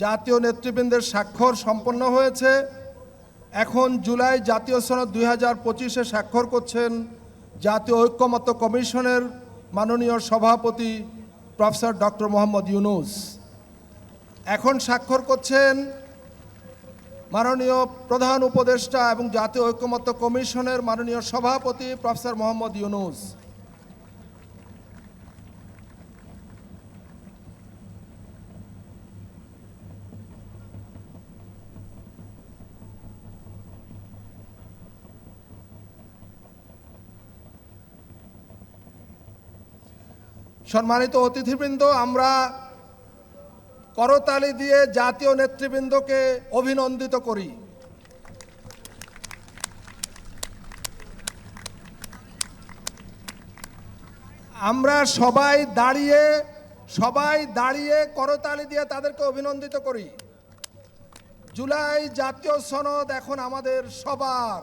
জাতীয় নেতৃবৃন্দের স্বাক্ষর সম্পন্ন হয়েছে। এখন জুলাই জাতীয় সনদ 2025-এ স্বাক্ষর করছেন জাতীয় ঐক্যমত্য কমিশনের মাননীয় সভাপতি প্রফেসর ডক্টর মোহাম্মদ ইউনূস। এখন স্বাক্ষর করছেন মাননীয় প্রধান উপদেষ্টা এবং জাতীয় ঐক্যমত্য কমিশনের মাননীয় সভাপতি প্রফেসর মোহাম্মদ ইউনূস। সম্মানিত অতিথিবৃন্দ, আমরা করতালি দিয়ে জাতীয় নেতৃবৃন্দকে অভিনন্দিত করি। আমরা সবাই দাঁড়িয়ে করতালি দিয়ে তাদেরকে অভিনন্দিত করি। জুলাই জাতীয় সনদ এখন আমাদের সবার।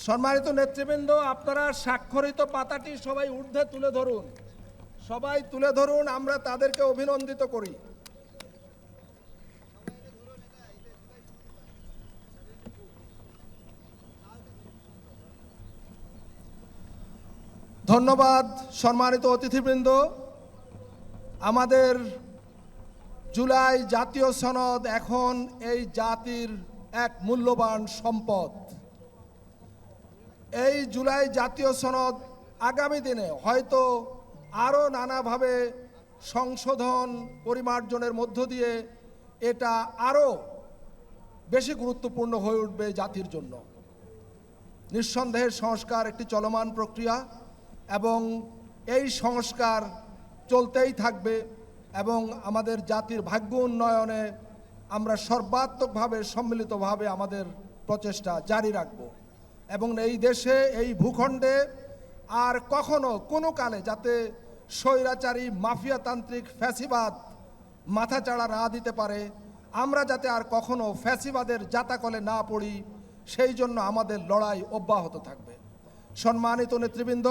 সম্মানিত নেতৃবৃন্দ, আপনারা স্বাক্ষরিত পাতাটি সবাই ঊর্ধ্বে তুলে ধরুন, আমরা তাদেরকে অভিনন্দিত করি। ধন্যবাদ। সম্মানিত অতিথিবৃন্দ, আমাদের জুলাই জাতীয় সনদ এখন এই জাতির এক মূল্যবান সম্পদ। এই জুলাই জাতীয় সনদ আগামী দিনে হয়তো আরও নানাভাবে সংশোধন পরিমার্জনের মধ্য দিয়ে এটা আরও বেশি গুরুত্বপূর্ণ হয়ে উঠবে জাতির জন্য। নিঃসন্দেহে সংস্কার একটি চলমান প্রক্রিয়া এবং এই সংস্কার চলতেই থাকবে এবং আমাদের জাতির ভাগ্য উন্নয়নে আমরা সর্বাত্মকভাবে সম্মিলিতভাবে আমাদের প্রচেষ্টা জারি রাখব এবং এই দেশে এই ভূখণ্ডে আর কখনো কোনো কালে যাতে স্বৈরাচারী মাফিয়াতান্ত্রিক ফ্যাসিবাদ মাথাচাড়া না দিতে পারে, আমরা যাতে আর কখনো ফ্যাসিবাদের জাতাকলে না পড়ি, সেই জন্য আমাদের লড়াই অব্যাহত থাকবে। সম্মানিত নেতৃবৃন্দ,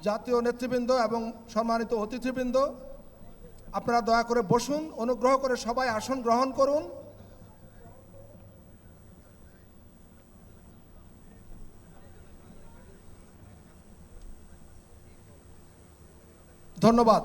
জাতীয় নেতৃবৃন্দ এবং সম্মানিত অতিথিবৃন্দ, আপনারা দয়া করে বসুন। অনুগ্রহ করে সবাই আসন গ্রহণ করুন। ধন্যবাদ।